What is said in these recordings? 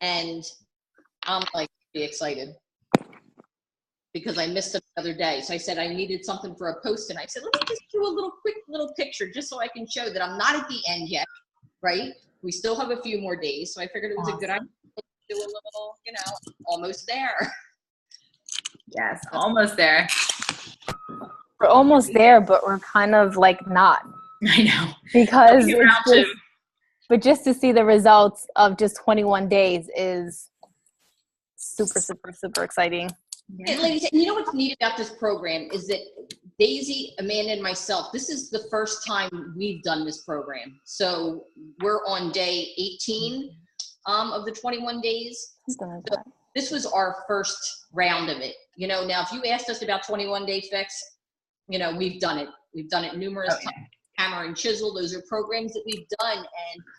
and I'm like really excited because I missed them the other day. So I said I needed something for a post, and I said, let me just do a quick little picture just so I can show that I'm not at the end yet, right? We still have a few more days. So I figured it was a good idea to do a little, almost there. Yes, almost there. We're almost there, but we're kind of like not. I know. Because but just to see the results of just 21 days is super, super, super exciting. Yeah. And ladies, you know what's neat about this program is that Daisy, Amanda, and myself, this is the first time we've done this program. So we're on day 18 of the 21 days. So this was our first round of it. Now if you asked us about 21 Day Fix, we've done it. We've done it numerous times. Hammer and Chisel, those are programs that we've done,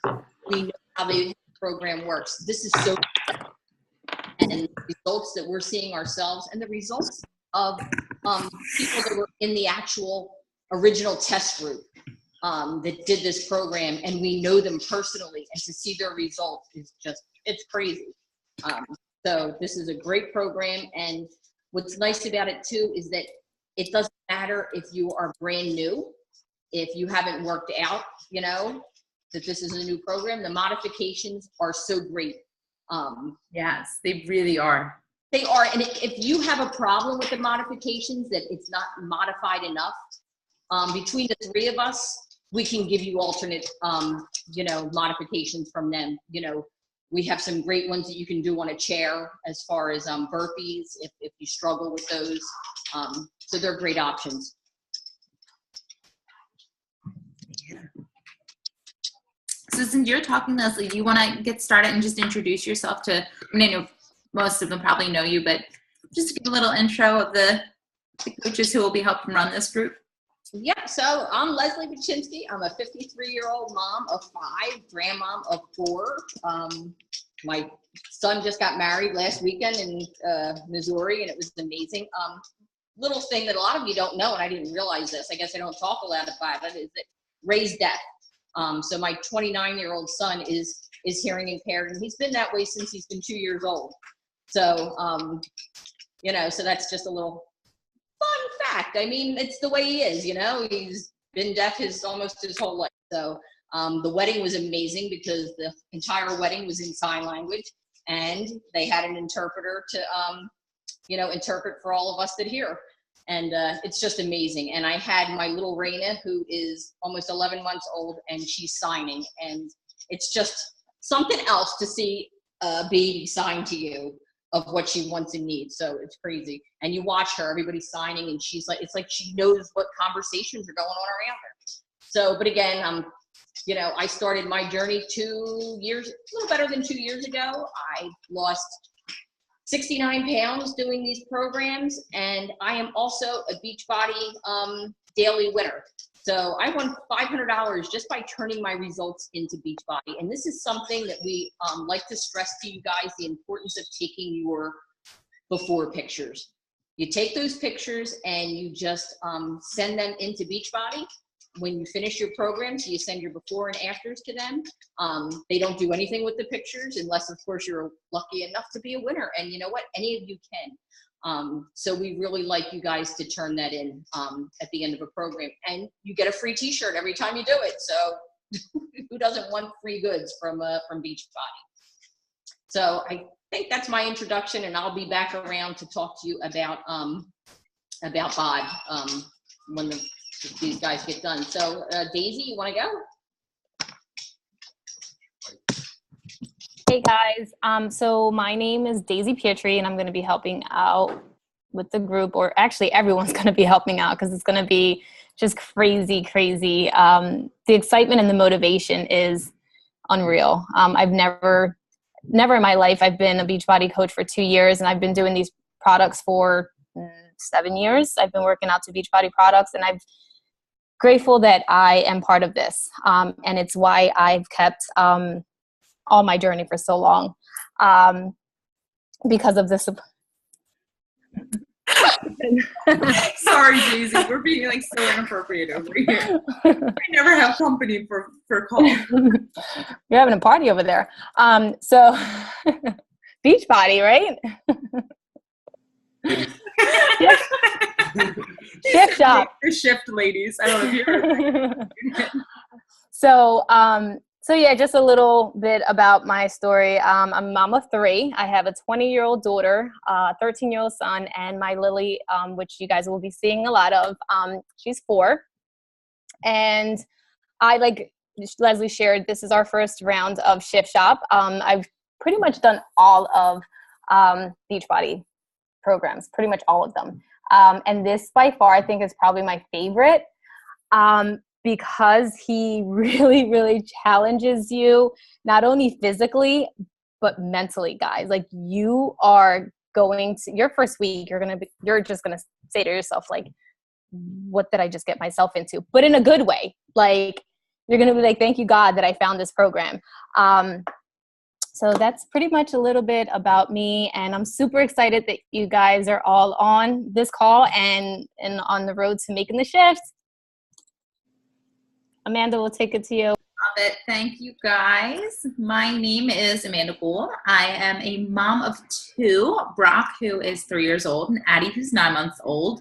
and we know how the program works. This is so and the results that we're seeing ourselves, and the results of people that were in the actual original test group that did this program, and we know them personally, and to see their results is just, it's crazy. So this is a great program, and what's nice about it too is that it doesn't matter if you are brand new, if you haven't worked out, that this is a new program. The modifications are so great. Yes, they really are. They are. And if you have a problem with the modifications, that it's not modified enough, between the three of us, we can give you alternate, modifications from them. We have some great ones that you can do on a chair as far as burpees, if you struggle with those. So they're great options. So since you're talking, Leslie, do you want to get started and just introduce yourself to, I know most of them probably know you, but just give a little intro of the coaches who will be helping run this group. Yeah, so I'm Leslie Baczynski. I'm a 53-year-old mom of 5, grandmom of 4. My son just got married last weekend in Missouri, and it was amazing. Little thing that a lot of you don't know, and I didn't realize this, I guess I don't talk a lot about it, is that raised deaf. So my 29-year-old son is hearing impaired, and he's been that way since he's been 2 years old. So, so that's just a little fun fact. I mean, it's the way he is, he's been deaf almost his whole life. So the wedding was amazing because the entire wedding was in sign language, and they had an interpreter to, interpret for all of us that hear. And it's just amazing. And I had my little Raina, who is almost 11 months old, and she's signing. And it's just something else to see a baby sign to you of what she wants and needs. So it's crazy. And you watch her, everybody's signing, and she's like, it's like she knows what conversations are going on around her. So, but again, I started my journey 2 years, a little better than 2 years ago. I lost 69 pounds doing these programs, and I am also a Beachbody daily winner. So I won $500 just by turning my results into Beachbody. And this is something that we like to stress to you guys, the importance of taking your before pictures. You take those pictures and you just send them into Beachbody. When you finish your program, so you send your before and afters to them. They don't do anything with the pictures unless, of course, you're lucky enough to be a winner. And you know what? Any of you can. So we really like you guys to turn that in at the end of a program. And you get a free t-shirt every time you do it. So who doesn't want free goods from Beachbody? So I think that's my introduction, and I'll be back around to talk to you about BOD when these guys get done. So Daisy, you want to go? Hey guys, so my name is Daisy Pietri, and I'm going to be helping out with the group, or actually everyone's going to be helping out because it's going to be just crazy. The excitement and the motivation is unreal. I've never in my life, I've been a Beachbody coach for 2 years, and I've been doing these products for 7 years. I've been working out to Beachbody products, and I'm grateful that I am part of this. And it's why I've kept all my journey for so long, because of this. Sorry, Daisy. We're being like so inappropriate over here. I never have company for calls. You're having a party over there. So beach body, right? Shift shop. Shift ladies. I don't know if you heard. So yeah, just a little bit about my story. I'm a mom of 3. I have a 20-year-old daughter, a 13-year-old son, and my Lily, which you guys will be seeing a lot of. She's 4. And I, like Leslie shared, this is our first round of Shift Shop. I've pretty much done all of Beachbody programs, pretty much all of them. And this by far, I think, is probably my favorite. Because he really, really challenges you, not only physically, but mentally, guys. Like, you are going to, your first week, you're just going to say to yourself, like, what did I just get myself into? But in a good way. Like, you're going to be like, thank you, God, that I found this program. So that's pretty much a little bit about me. And I'm super excited that you guys are all on this call and on the road to making the shift. Amanda, will take it to you. Love it. Thank you, guys. My name is Amanda Gould. I am a mom of 2, Brock, who is 3 years old, and Addie, who's 9 months old.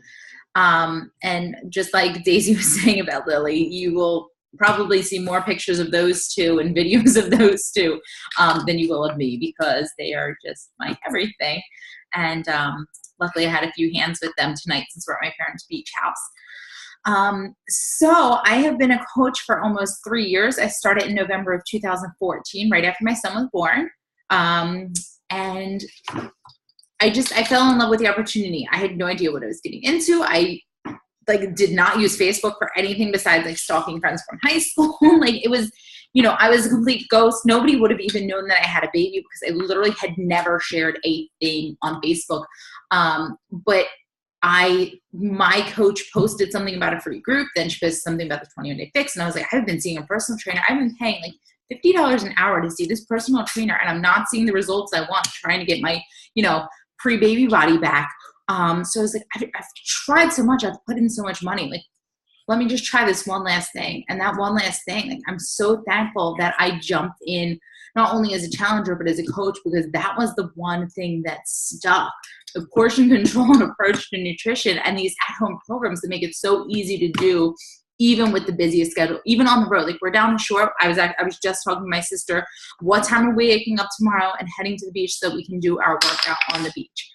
And just like Daisy was saying about Lily, you will probably see more pictures of those 2 and videos of those 2 than you will of me, because they are just my everything. And luckily I had a few hands with them tonight since we're at my parents' beach house. So I have been a coach for almost 3 years. I started in November of 2014, right after my son was born. And I fell in love with the opportunity. I had no idea what I was getting into. I did not use Facebook for anything besides like stalking friends from high school. Like, it was, I was a complete ghost. Nobody would have even known that I had a baby because I literally had never shared a thing on Facebook. But my coach posted something about a free group. Then she posted something about the 21-day fix. And I was like, I've been seeing a personal trainer. I've been paying like $50 an hour to see this personal trainer, and I'm not seeing the results I want, trying to get my, pre-baby body back. So I was like, I've tried so much. I've put in so much money. Like, let me just try this one last thing. And that one last thing, like, I'm so thankful that I jumped in, not only as a challenger, but as a coach, because that was the one thing that stuck. The portion control and approach to nutrition and these at-home programs that make it so easy to do, even with the busiest schedule, even on the road. Like, we're down the shore. I was just talking to my sister, what time are we waking up tomorrow and heading to the beach so that we can do our workout on the beach?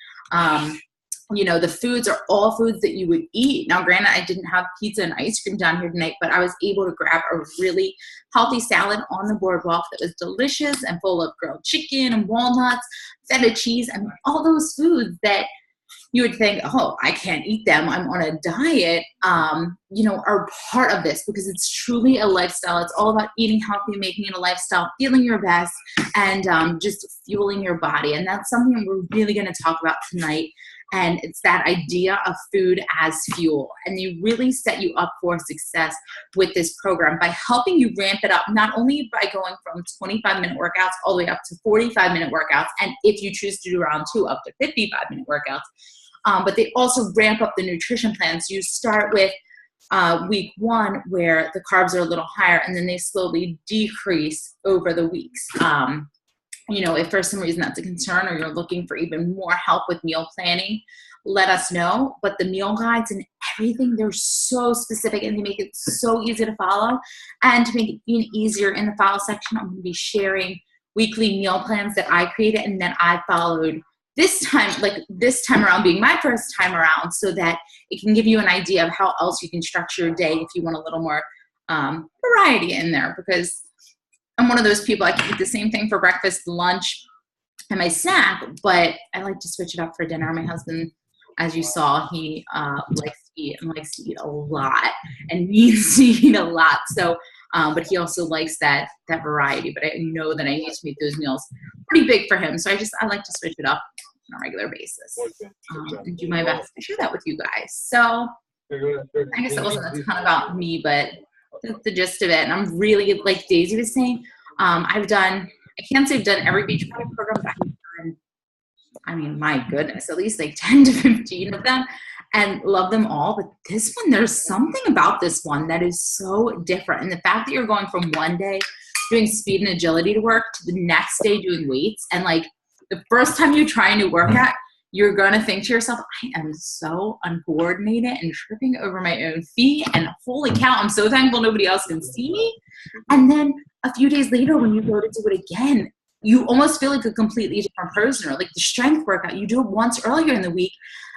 The foods are all foods that you would eat. Now, granted, I didn't have pizza and ice cream down here tonight, but I was able to grab a really healthy salad on the boardwalk that was delicious and full of grilled chicken and walnuts, feta cheese, and all those foods that you would think, oh, I can't eat them, I'm on a diet, are part of this, because it's truly a lifestyle. It's all about eating healthy, making it a lifestyle, feeling your best, and just fueling your body. And that's something we're really going to talk about tonight. And it's that idea of food as fuel. And they really set you up for success with this program by helping you ramp it up, not only by going from 25-minute workouts all the way up to 45-minute workouts, and if you choose to do round 2, up to 55-minute workouts. But they also ramp up the nutrition plans. You start with week 1, where the carbs are a little higher, and then they slowly decrease over the weeks. If for some reason that's a concern, or you're looking for even more help with meal planning, let us know. But the meal guides and everything, they're so specific, and they make it so easy to follow. And to make it even easier, in the file section, I'm going to be sharing weekly meal plans that I created and that I followed this time around being my first time around, so that it can give you an idea of how else you can structure your day if you want a little more variety in there. Because I'm one of those people, I can eat the same thing for breakfast, lunch, and my snack, but I like to switch it up for dinner. My husband, as you saw, he likes to eat a lot and needs to eat a lot. So, but he also likes that variety. But I know that I need to make those meals pretty big for him. So I like to switch it up on a regular basis and do my best to share that with you guys. So I guess that wasn't a ton about me, but that's the gist of it. And I'm really, like Daisy was saying, I can't say I've done every Beachbody program, but I've done, my goodness, at least like 10 to 15 of them. and love them all. But this one, there's something about this one that is so different. And the fact that you're going from one day doing speed and agility to work to the next day doing weights, and like the first time you try a new workout, you're going to think to yourself, I am so uncoordinated and tripping over my own feet. And holy cow, I'm so thankful nobody else can see me. And then a few days later, when you go to do it again, you almost feel like a completely different person. Or like the strength workout, you do it once earlier in the week.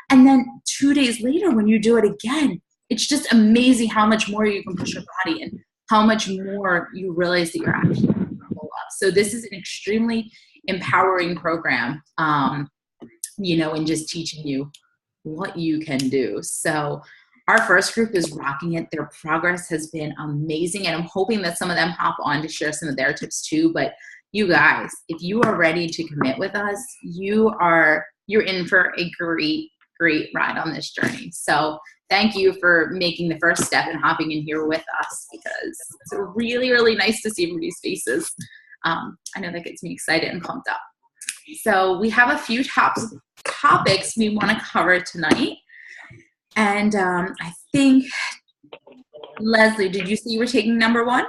And then 2 days later, when you do it again, it's just amazing how much more you can push your body and how much more you realize that you're actually capable of. So this is an extremely empowering program. And just teaching you what you can do. So our first group is rocking it. Their progress has been amazing. And I'm hoping that some of them hop on to share some of their tips too. But you guys, if you are ready to commit with us, you're in for a great, great ride on this journey. So thank you for making the first step and hopping in here with us, because it's really, really nice to see everybody's faces. I know that gets me excited and pumped up. So we have a few topics we want to cover tonight. And I think, Leslie, did you say you were taking number 1?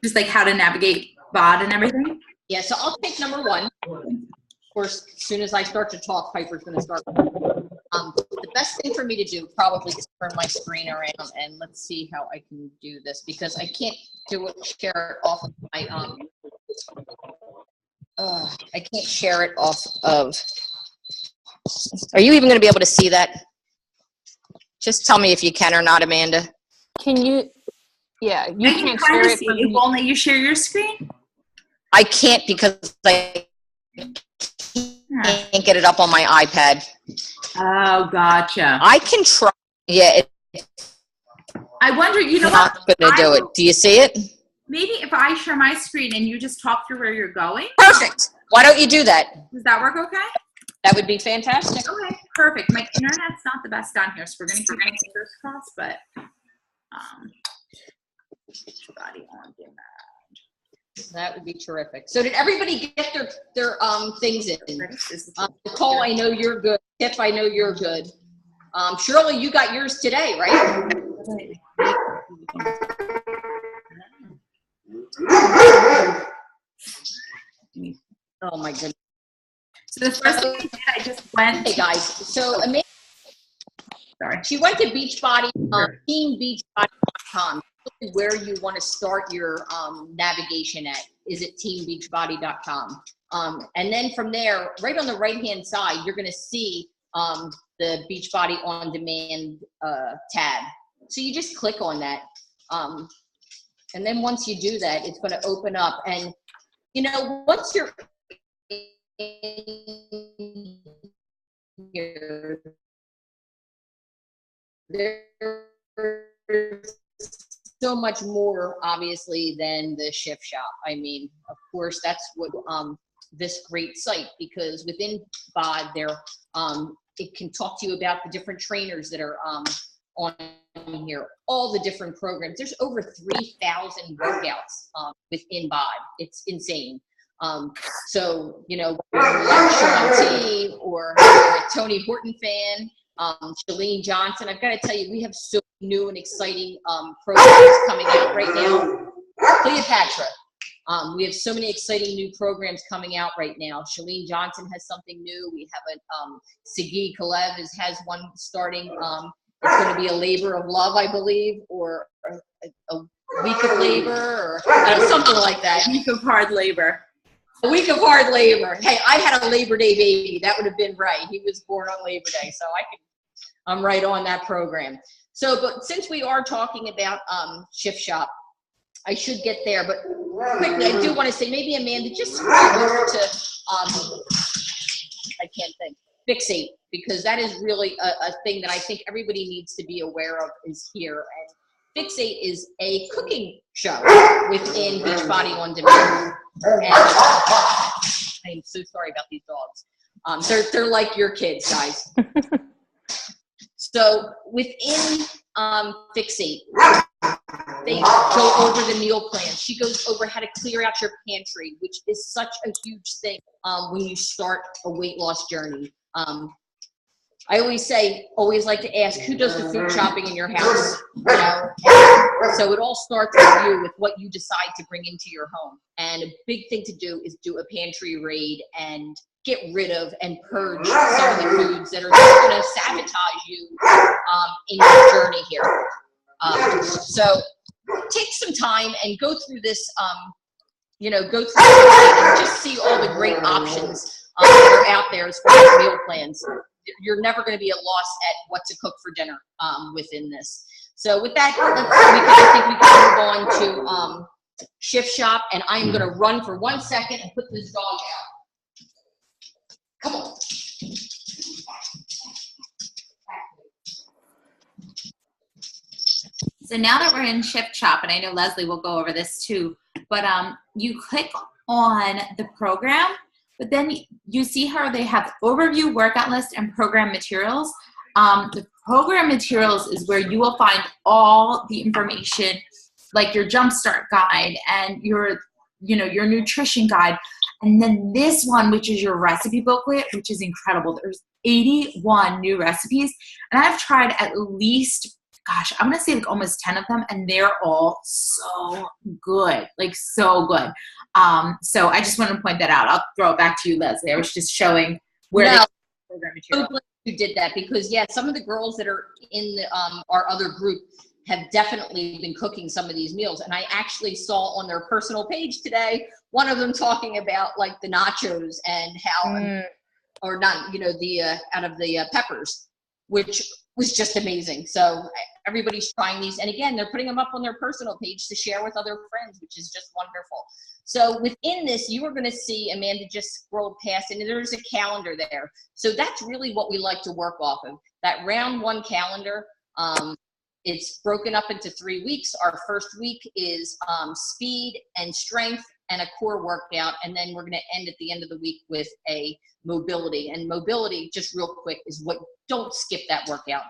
Just like how to navigate BOD and everything? Yeah, so I'll take number 1. Of course, as soon as I start to talk, Piper's going to start. The best thing for me to do probably is turn my screen around, and let's see how I can do this, because I can't share it off of my I can't share it off of. Are you even going to be able to see that? Just tell me if you can or not, Amanda. Can you? Yeah, you I can't kind share of it. see it. It won't let you share your screen? I can't, because I can't get it up on my iPad. Oh, gotcha. I can try. Yeah, I wonder, it's not going to do it. Do you see it? Maybe if I share my screen and you just talk through where you're going. Perfect. Why don't you do that? Does that work okay? That would be fantastic. Okay, perfect. My internet's not the best down here, so we're going to keep our fingers crossed, but body on demand. That would be terrific. So did everybody get their things in? Nicole, I know you're good. Tiff, I know you're good. Shirley, you got yours today, right? Oh my goodness. So the first thing I did, I just went. Hey guys, so Amanda, she went to Beachbody, teambeachbody.com. Where you want to start your navigation at. Is it teambeachbody.com? And then from there, right on the right-hand side, you're going to see the Beachbody On Demand tab. So you just click on that. And then once you do that, it's going to open up. And, once you're in here, there's so much more, obviously, than the Shift Shop. I mean, of course, that's what this great site, because within BOD, it can talk to you about the different trainers that are on here, all the different programs. There's over 3,000 workouts within BOD. It's insane. So, whether you're like Sean T or you're a Tony Horton fan, Chalene Johnson, I've got to tell you, we have so new and exciting programs coming out right now. Cleopatra, we have so many exciting new programs coming out right now. Chalene Johnson has something new. We have Sagi Kalev has one starting. It's going to be a labor of love, I believe, or a week of labor, or something like that. A week of hard labor. A week of hard labor. Hey, I had a Labor Day baby. That would have been right. He was born on Labor Day, so I'm right on that program. So, but since we are talking about Shift Shop, I should get there. But quickly, I do want to say, maybe Amanda, just scroll over to, I can't think, Fixate, because that is really a thing that I think everybody needs to be aware of is here. And Fixate is a cooking show within Beachbody On Demand. And I'm so sorry about these dogs. They're like your kids, guys. So within Fixate, they go over the meal plan. She goes over how to clear out your pantry, which is such a huge thing when you start a weight loss journey. I always say, always like to ask, who does the food shopping in your house? You know? So it all starts with you, with what you decide to bring into your home. And a big thing to do is do a pantry raid and get rid of and purge some of the foods that are just going to sabotage you in your journey here. So take some time and go through this, go through this and just see all the great options that are out there as far as meal plans. You're never going to be at loss at what to cook for dinner within this. So with that, I think we can move on to Shift Shop, and I'm going to run for 1 second and put this dog out. Come on. So now that we're in Shift Shop, and I know Leslie will go over this too, but you click on the program, but then you see how they have overview, workout list, and program materials. The program materials is where you will find all the information, like your Jumpstart guide and your nutrition guide. And then this one, which is your recipe booklet, which is incredible. There's 81 new recipes, and I've tried at least, gosh, I'm gonna say like almost 10 of them, and they're all so good, like so good. So I just want to point that out. I'll throw it back to you, Leslie. I was just showing where the program material. So glad you did that, because some of the girls that are in the, our other group have definitely been cooking some of these meals, and I actually saw on their personal page today one of them talking about like the nachos and how, or not, the out of the peppers, which was just amazing. So everybody's trying these, and again, they're putting them up on their personal page to share with other friends, which is just wonderful. So within this, you are going to see, Amanda just scrolled past, and there's a calendar there. So that's really what we like to work off of, that round one calendar. It's broken up into 3 weeks. Our first week is speed and strength and a core workout, and then we're going to end at the end of the week with a mobility. And mobility, just real quick, is what, don't skip that workout.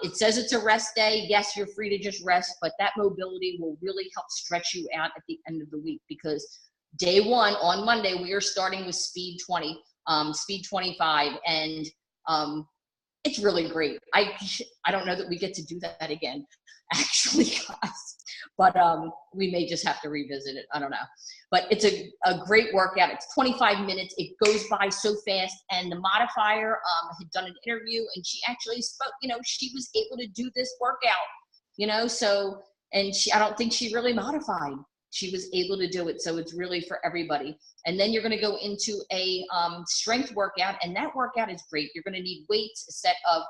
It says it's a rest day. Yes, you're free to just rest, but that mobility will really help stretch you out at the end of the week, because day one on Monday, we are starting with speed 20, speed 25, and it's really great. I don't know that we get to do that again, actually, guys. But we may just have to revisit it. I don't know. But it's a great workout. It's 25 minutes. It goes by so fast. And the modifier had done an interview, and she actually spoke, she was able to do this workout, so, and I don't think she really modified. She was able to do it. So it's really for everybody. And then you're going to go into a strength workout, and that workout is great. You're going to need weights, a set of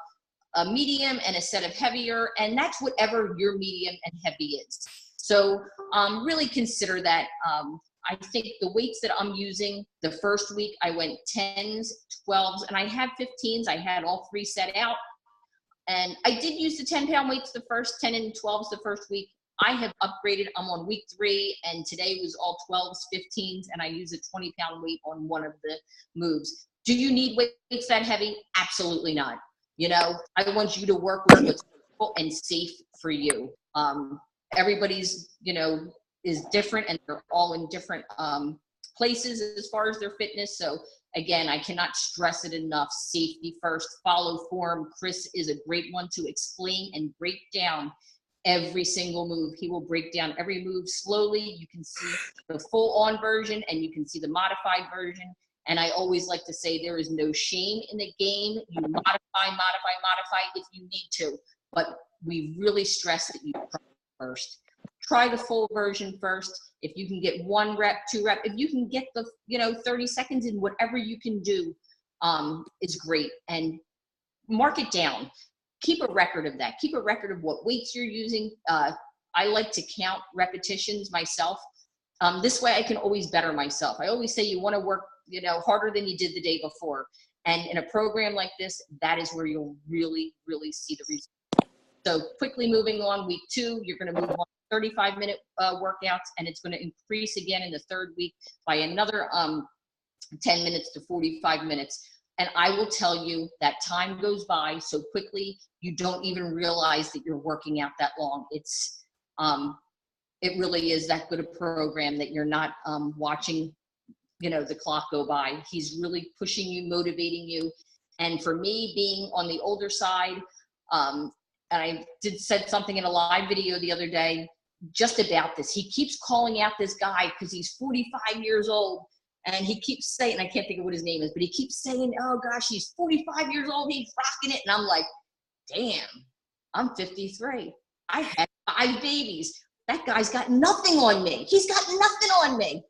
a medium and a set of heavier, and that's whatever your medium and heavy is. So really consider that. I think the weights that I'm using, the first week I went 10s, 12s, and I had 15s. I had all three set out. And I did use the 10-pound weights the first 10 and 12s the first week. I have upgraded. I'm on week 3, and today was all 12s, 15s, and I use a 20-pound weight on one of the moves. Do you need weights that heavy? Absolutely not. I want you to work with what's comfortable and safe for you. Everybody's, is different, and they're all in different places as far as their fitness. So again, I cannot stress it enough. Safety first, follow form. Chris is a great one to explain and break down every single move. He will break down every move slowly. You can see the full on version, and you can see the modified version. And I always like to say there is no shame in the game. You modify if you need to, but we really stress that you try first. Try the full version first. If you can get 1 rep, 2 rep, if you can get the 30 seconds in, whatever you can do is great. And mark it down. Keep a record of that. Keep a record of what weights you're using. I like to count repetitions myself. This way I can always better myself. I always say you want to work harder than you did the day before. And in a program like this, that is where you'll really, really see the results. So quickly moving on, week 2, you're going to move on 35-minute workouts, and it's going to increase again in the 3rd week by another 10 minutes to 45 minutes. And I will tell you that time goes by so quickly, you don't even realize that you're working out that long. It's, it really is that good a program that you're not watching, the clock go by. He's really pushing you, motivating you. And for me, being on the older side, and I said something in a live video the other day just about this. He keeps calling out this guy because he's 45 years old. And he keeps saying, I can't think of what his name is, but he keeps saying, oh gosh, he's 45 years old, he's rocking it. And I'm like, damn, I'm 53. I had 5 babies. That guy's got nothing on me. He's got nothing on me.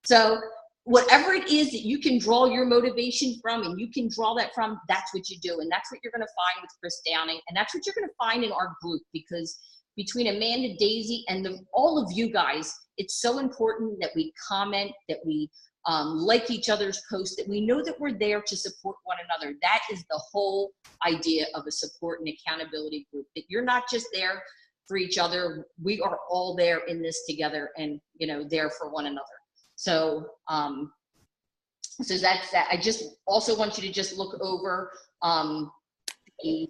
So whatever it is that you can draw your motivation from and you can draw that from, that's what you do. And that's what you're going to find with Chris Downing. And that's what you're going to find in our group, because between Amanda, Daisy, and all of you guys, it's so important that we comment, that we like each other's posts, that we know that we're there to support one another. That is the whole idea of a support and accountability group, that you're not just there for each other. We are all there in this together, and, you know, there for one another. So, so that's that. I just also want you to just look over the,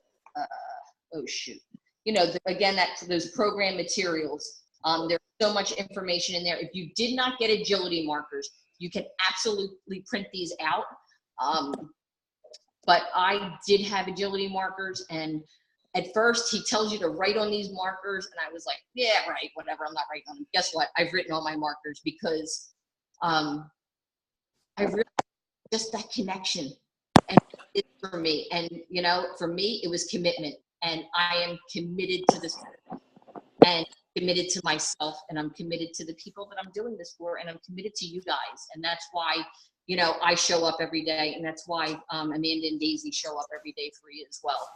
oh shoot, you know, again, those program materials. There's so much information in there. If you did not get agility markers, you can absolutely print these out. But I did have agility markers, and at first he tells you to write on these markers, and I was like, yeah, right, whatever, I'm not writing on them. Guess what? I've written on my markers, because I really just that connection, and it's for me. And you know, for me, it was commitment, and I am committed to this, and committed to myself, and I'm committed to the people that I'm doing this for, and I'm committed to you guys. And that's why, you know, I show up every day, and that's why Amanda and Daisy show up every day for you as well.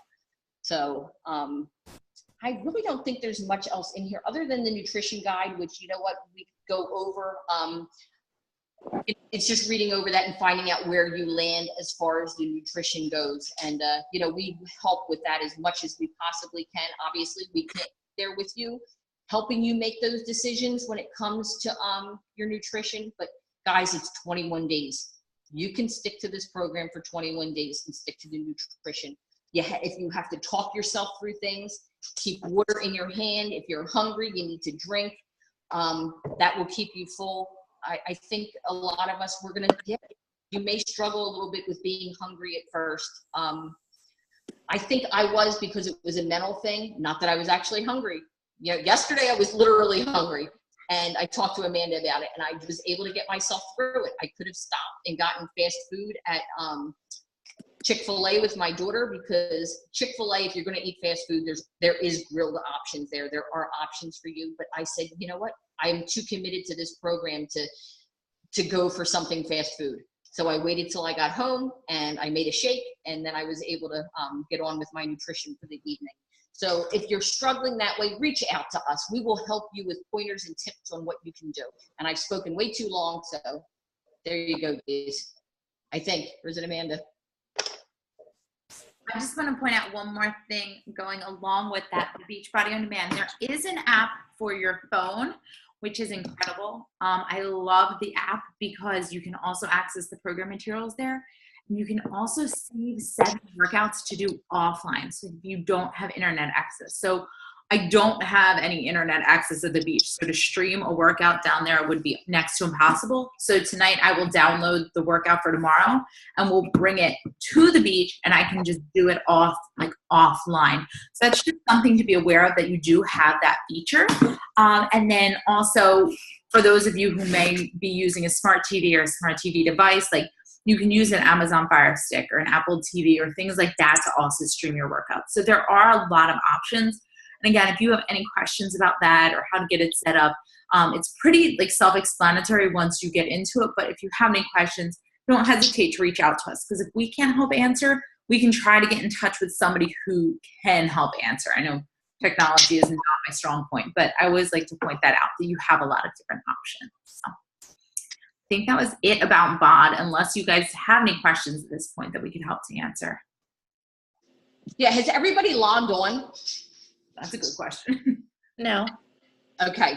So I really don't think there's much else in here other than the nutrition guide, which, you know what, we go over. It's just reading over that and finding out where you land as far as the nutrition goes. And, you know, we help with that as much as we possibly can. Obviously, we can't be there with you, helping you make those decisions when it comes to your nutrition. But guys, it's 21 days. You can stick to this program for 21 days and stick to the nutrition. If you have to talk yourself through things, keep water in your hand. If you're hungry, you need to drink. That will keep you full. I think a lot of us, you may struggle a little bit with being hungry at first. I think I was, because it was a mental thing, not that I was actually hungry. You know, yesterday I was literally hungry, and I talked to Amanda about it, and I was able to get myself through it. I could have stopped and gotten fast food at Chick-fil-A with my daughter, because Chick-fil-A, if you're going to eat fast food, there is grilled options there. There are options for you. But I said, you know what? I am too committed to this program to go for something fast food. So I waited till I got home, and I made a shake, and then I was able to get on with my nutrition for the evening. So if you're struggling that way, reach out to us. We will help you with pointers and tips on what you can do. And I've spoken way too long, so there you go, guys. I think. Or is it Amanda? I just want to point out one more thing going along with that, the Beachbody On Demand. There is an app for your phone, which is incredible. I love the app because you can also access the program materials there. And you can also save 7 workouts to do offline, so if you don't have internet access. So I don't have any internet access at the beach, so to stream a workout down there would be next to impossible. So tonight I will download the workout for tomorrow, and we'll bring it to the beach, and I can just do it offline. So that's just something to be aware of, that you do have that feature. And then also, for those of you who may be using a smart TV or a smart TV device, like, you can use an Amazon Fire Stick or an Apple TV or things like that to also stream your workouts. So there are a lot of options. And again, if you have any questions about that or how to get it set up, it's pretty self-explanatory once you get into it. But if you have any questions, don't hesitate to reach out to us, because if we can't help answer, we can try to get in touch with somebody who can help answer. I know technology is not my strong point, but I always like to point that out, that you have a lot of different options. So I think that was it about BOD, unless you guys have any questions at this point that we could help to answer. Yeah, has everybody logged on? That's a good question. No. Okay.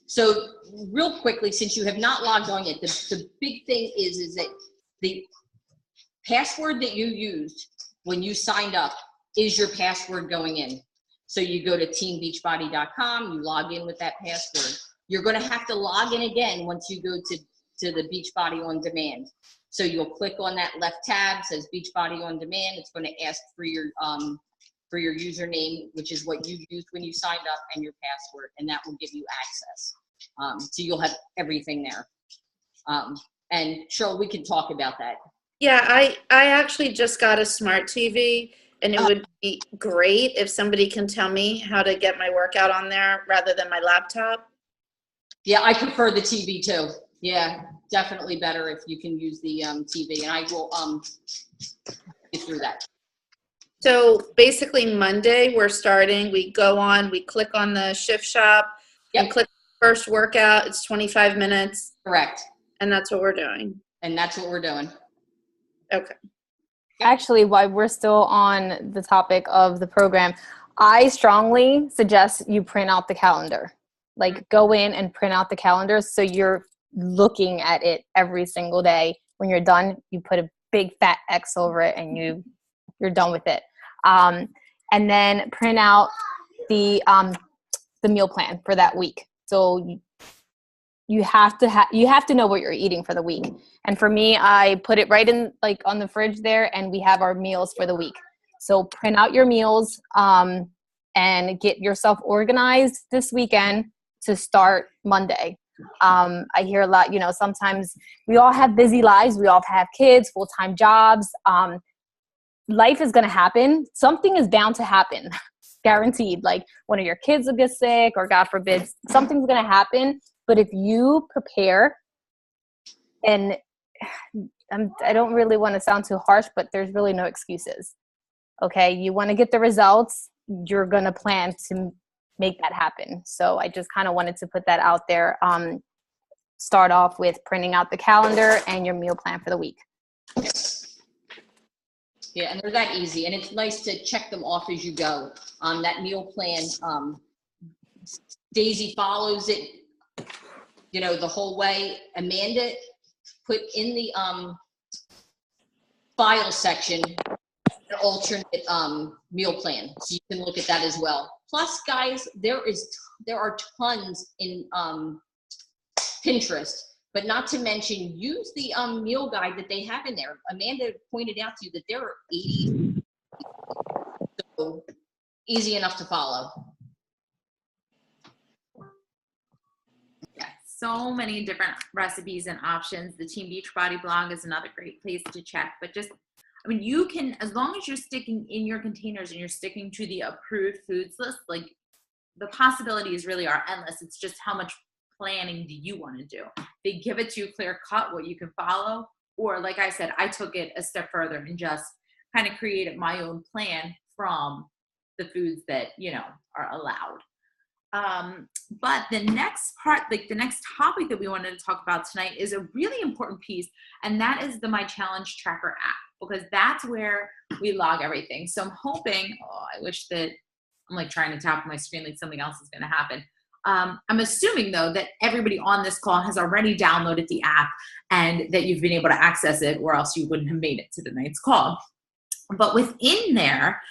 So real quickly, since you have not logged on yet, the big thing is that the password that you used when you signed up is your password going in. So you go to teambeachbody.com, you log in with that password. You're going to have to log in again once you go to to the Beachbody On Demand. So you'll click on that left tab, says Beachbody On Demand. It's going to ask for your username, which is what you used when you signed up, and your password, and that will give you access. So you'll have everything there. And Cheryl, we can talk about that. Yeah, I actually just got a smart TV, and it would be great if somebody can tell me how to get my workout on there rather than my laptop. Yeah, I prefer the TV too. Yeah, definitely better if you can use the TV, and I will get through that. So basically Monday we're starting, we go on, we click on the Shift Shop and click first workout. It's 25 minutes. Correct. And that's what we're doing. And that's what we're doing. Okay. Actually, while we're still on the topic of the program, I strongly suggest you print out the calendar. Like, go in and print out the calendar so you're looking at it every single day. When you're done, you put a big fat X over it and you're done with it. And then print out the meal plan for that week. So you have to know what you're eating for the week. And for me, I put it right in, like, on the fridge there, and we have our meals for the week. So print out your meals and get yourself organized this weekend to start Monday. I hear a lot, sometimes we all have busy lives. We all have kids, full-time jobs. Life is going to happen. Something is bound to happen, guaranteed. Like, one of your kids will get sick, or God forbid, something's going to happen. But if you prepare, and I don't really want to sound too harsh, but there's really no excuses. Okay, you want to get the results, you're going to plan to make that happen. So I just kind of wanted to put that out there. Start off with printing out the calendar and your meal plan for the week. Yeah, and they're that easy, and it's nice to check them off as you go. That meal plan, Daisy follows it, the whole way. Amanda put in the file section an alternate meal plan, so you can look at that as well. Plus, guys, there are tons in Pinterest, but not to mention, use the meal guide that they have in there. Amanda pointed out to you that there are 80, so easy enough to follow. So many different recipes and options. The Team Beachbody blog is another great place to check. But you can, as long as you're sticking in your containers and you're sticking to the approved foods list, like, the possibilities really are endless. It's just how much planning do you want to do? They give it to you clear cut, what you can follow. Or, like I said, I took it a step further and just kind of created my own plan from the foods that, are allowed. But the next part, like the next topic that we wanted to talk about tonight, is a really important piece, and that is the My Challenge Tracker app, because that's where we log everything. So I'm hoping, I wish that I'm like trying to tap on my screen like something else is going to happen. I'm assuming, though, that everybody on this call has already downloaded the app and that you've been able to access it, or else you wouldn't have made it to tonight's call. But within there,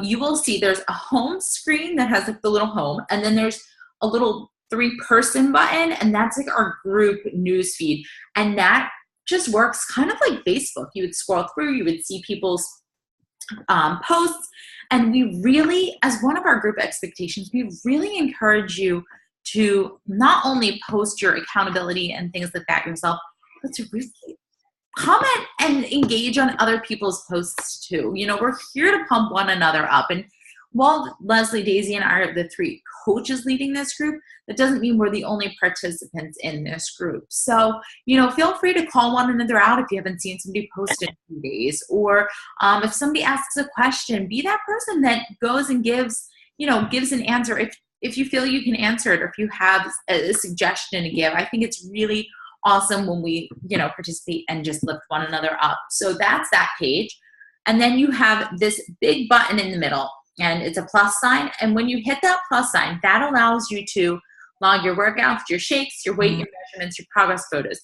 you will see there's a home screen that has like the little home, and then there's a little 3-person button, and that's like our group news feed. And that just works kind of like Facebook. You would scroll through, you would see people's posts, and we really, as one of our group expectations, we really encourage you to not only post your accountability and things like that yourself, but to really comment and engage on other people's posts too. We're here to pump one another up. And while Leslie, Daisy, and I are the 3 coaches leading this group, that doesn't mean we're the only participants in this group. So, feel free to call one another out if you haven't seen somebody post in a few days. Or if somebody asks a question, be that person that goes and gives an answer if you feel you can answer it, or if you have a suggestion to give. I think it's really awesome when we, participate and just lift one another up. So that's that page. And then you have this big button in the middle, and it's a plus sign. And when you hit that plus sign, that allows you to log your workouts, your shakes, your weight, your measurements, your progress photos.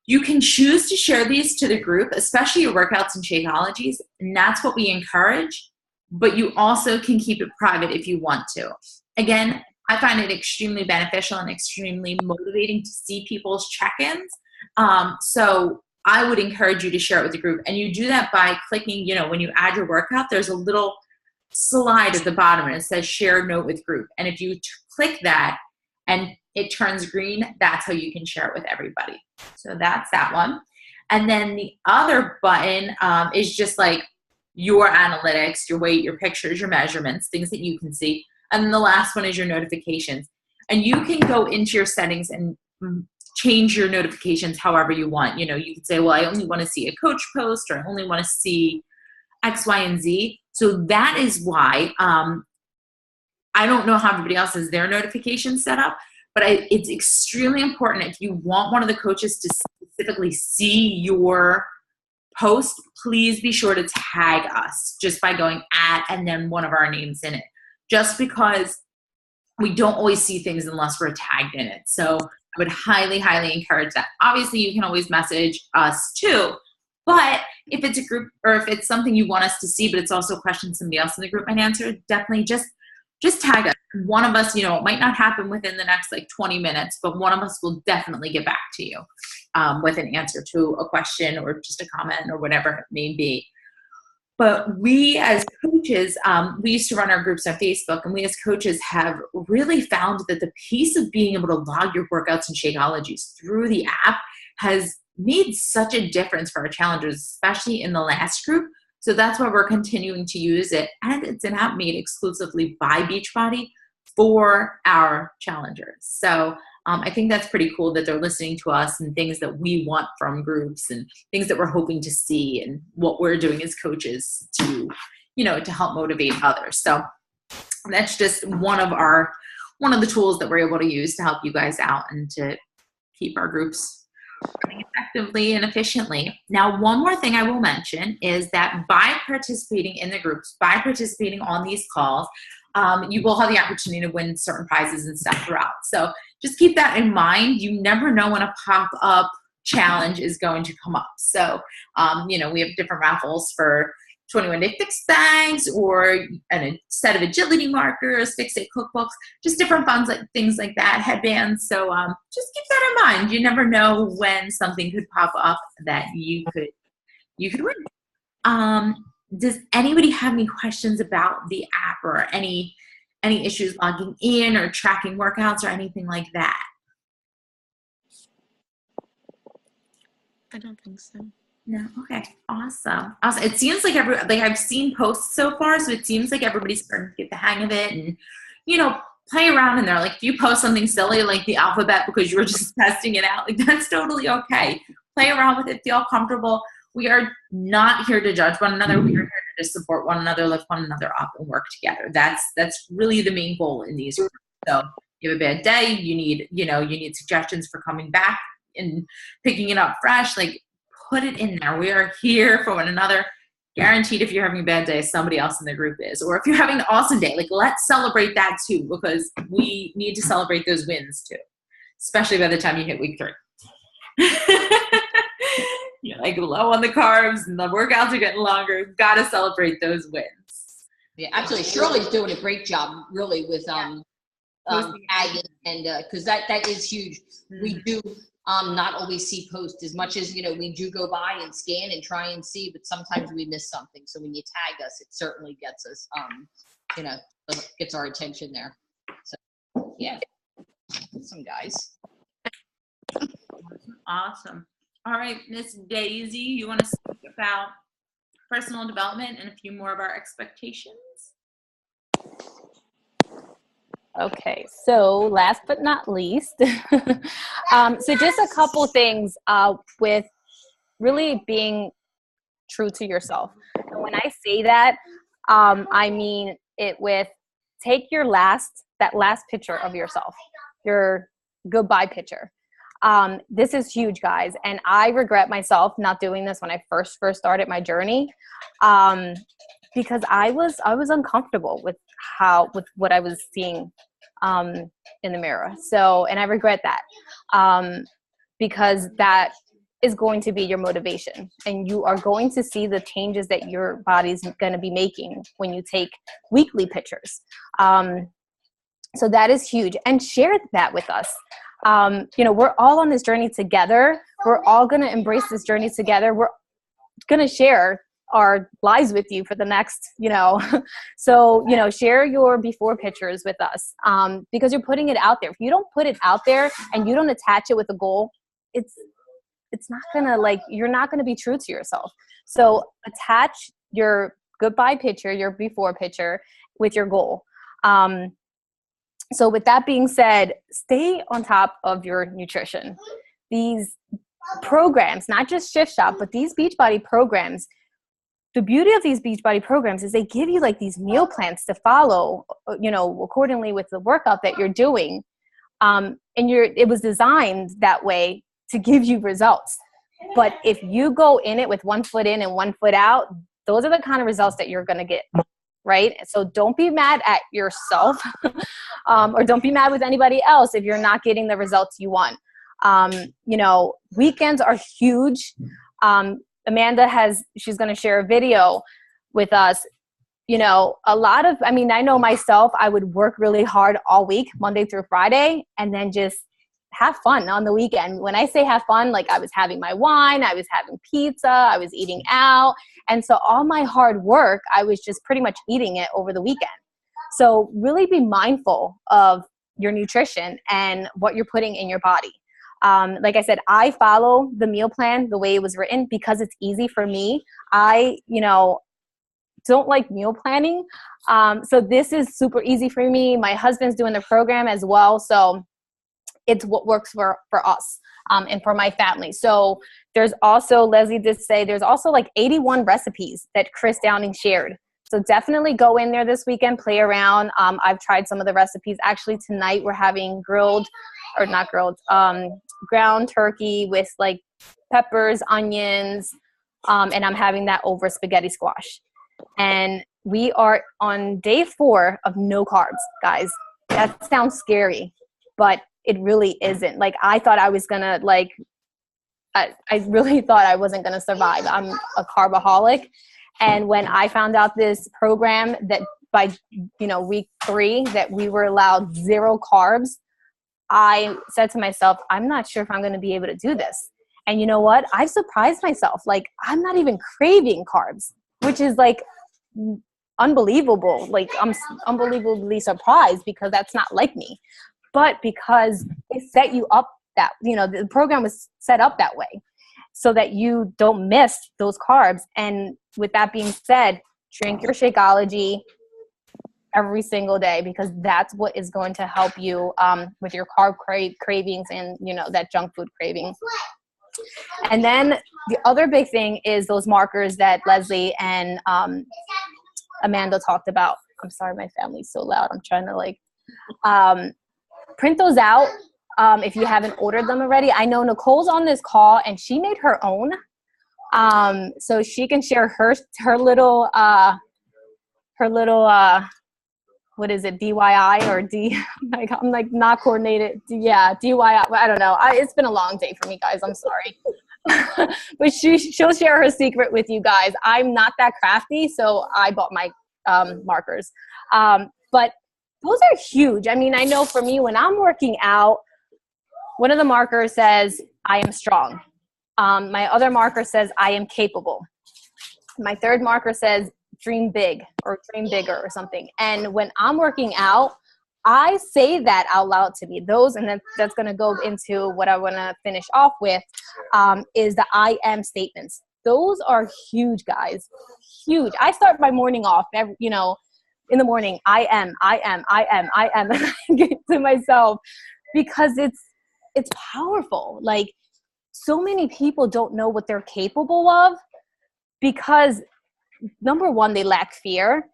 You can choose to share these to the group, especially your workouts and Shakeologies, and that's what we encourage. But you also can keep it private if you want to. Again, I find it extremely beneficial and extremely motivating to see people's check-ins So I would encourage you to share it with the group. And you do that by clicking, when you add your workout, there's a little slide at the bottom and it says share note with group. And if you click that and it turns green, that's how you can share it with everybody. So that's that one. And then the other button is just like your analytics, your weight, your pictures, your measurements, things that you can see. And then the last one is your notifications. And you can go into your settings and change your notifications however you want. You can say, well, I only want to see a coach post, or I only want to see X, Y, and Z. So that is why I don't know how everybody else has their notifications set up, but it's extremely important if you want one of the coaches to specifically see your post, please be sure to tag us just by going @ and then one of our names in it, just because we don't always see things unless we're tagged in it. So I would highly, highly encourage that. Obviously, you can always message us too, but if it's a group or if it's something you want us to see, but it's also a question somebody else in the group might answer, definitely just tag us. One of us, it might not happen within the next 20 minutes, but one of us will definitely get back to you with an answer to a question or just a comment or whatever it may be. But we as coaches, we used to run our groups on Facebook, and we as coaches have really found that the piece of being able to log your workouts and Shakeologies through the app has made such a difference for our challengers, especially in the last group. So that's why we're continuing to use it. And it's an app made exclusively by Beachbody for our challengers. So I think that's pretty cool that they're listening to us and things that we want from groups and things that we're hoping to see and what we're doing as coaches to, to help motivate others. So that's just one of the tools that we're able to use to help you guys out and to keep our groups running effectively and efficiently. Now, one more thing I will mention is that by participating in the groups, by participating on these calls, you will have the opportunity to win certain prizes and stuff throughout. So just keep that in mind. You never know when a pop-up challenge is going to come up. So, we have different raffles for 21-day fix bags or a set of agility markers, fix it cookbooks, just different fun things like that, headbands. So just keep that in mind. You never know when something could pop up that you could win. Does anybody have any questions about the app or any issues logging in or tracking workouts or anything like that? I don't think so. No. Okay. Awesome. It seems like I've seen posts so far, so it seems like everybody's starting to get the hang of it and, play around in there. Like if you post something silly like the alphabet because you were just testing it out, that's totally okay. Play around with it. Feel comfortable. We are not here to judge one another. We are here to just support one another, lift one another up, and work together. That's really the main goal in these groups. So you have a bad day, you need suggestions for coming back and picking it up fresh. Put it in there. We are here for one another. Guaranteed if you're having a bad day, somebody else in the group is. Or if you're having an awesome day, let's celebrate that too, because we need to celebrate those wins too, especially by the time you hit week 3. You're low on the carbs and the workouts are getting longer. Got to celebrate those wins. Yeah, absolutely. Shirley's doing a great job, really, with tagging and because that is huge. Mm-hmm. We do not always see posts as much as we do go by and scan and try and see, but sometimes we miss something. So when you tag us, it certainly gets us, gets our attention there. So yeah, some guys. Awesome. All right, Miss Daisy, you want to speak about personal development and a few more of our expectations? Okay, so last but not least, so just a couple things with really being true to yourself. And when I say that, I mean it with take that last picture of yourself, your goodbye picture. This is huge, guys, and I regret myself not doing this when I first started my journey, because I was uncomfortable with what I was seeing in the mirror. So, and I regret that because that is going to be your motivation, and you are going to see the changes that your body's going to be making when you take weekly pictures. So that is huge, and share that with us. we're all on this journey together. We're all going to embrace this journey together. We're going to share our lives with you for the next, so, share your before pictures with us, because you're putting it out there. If you don't put it out there and you don't attach it with a goal, it's not going to you're not going to be true to yourself. So attach your goodbye picture, your before picture with your goal. So with that being said, stay on top of your nutrition. These programs, not just Shift Shop, but these Beachbody programs, the beauty of these Beachbody programs is they give you these meal plans to follow, accordingly with the workout that you're doing. It was designed that way to give you results. But if you go in it with one foot in and one foot out, those are the kind of results that you're going to get. Right? So don't be mad at yourself or don't be mad with anybody else if you're not getting the results you want. Weekends are huge. Amanda she's going to share a video with us. I know myself, I would work really hard all week, Monday through Friday, and then just have fun on the weekend. When I say have fun, I was having my wine, I was having pizza, I was eating out. And so all my hard work, I was just pretty much eating it over the weekend. So really be mindful of your nutrition and what you're putting in your body. Like I said, I follow the meal plan the way it was written because it's easy for me. I, don't like meal planning. So this is super easy for me. My husband's doing the program as well. So it's what works for us and for my family. So there's also, Leslie did say, there's also 81 recipes that Chris Downing shared. So definitely go in there this weekend, play around. I've tried some of the recipes. Actually, tonight we're having ground turkey with peppers, onions, and I'm having that over spaghetti squash. And we are on day 4 of no carbs, guys. That sounds scary, but it really isn't. I thought I was gonna I really thought I wasn't gonna survive. I'm a carbaholic. And when I found out this program that by, week 3 that we were allowed 0 carbs, I said to myself, I'm not sure if I'm going to be able to do this. And you know what? I surprised myself. I'm not even craving carbs, which is unbelievable. I'm unbelievably surprised because that's not like me. But because it set you up that, the program was set up that way so that you don't miss those carbs. And with that being said, drink your Shakeology every single day because that's what is going to help you with your carb cravings and, that junk food craving. And then the other big thing is those markers that Leslie and Amanda talked about. I'm sorry, my family's so loud. I'm trying to print those out if you haven't ordered them already. I know Nicole's on this call and she made her own. So she can share her little what is it, DIY or D? I'm not coordinated. Yeah, DIY. I don't know. It's been a long day for me, guys. I'm sorry. But she'll share her secret with you guys. I'm not that crafty, so I bought my markers. But those are huge. I mean, I know for me, when I'm working out, one of the markers says, I am strong. My other marker says, I am capable. My third marker says, dream big or dream bigger or something. And when I'm working out, I say that out loud to me. Those, and then that's going to go into what I want to finish off with, is the I am statements. Those are huge, guys. Huge. I start my morning off, in the morning, I am to myself because it's powerful. So many people don't know what they're capable of because number one, they lack fear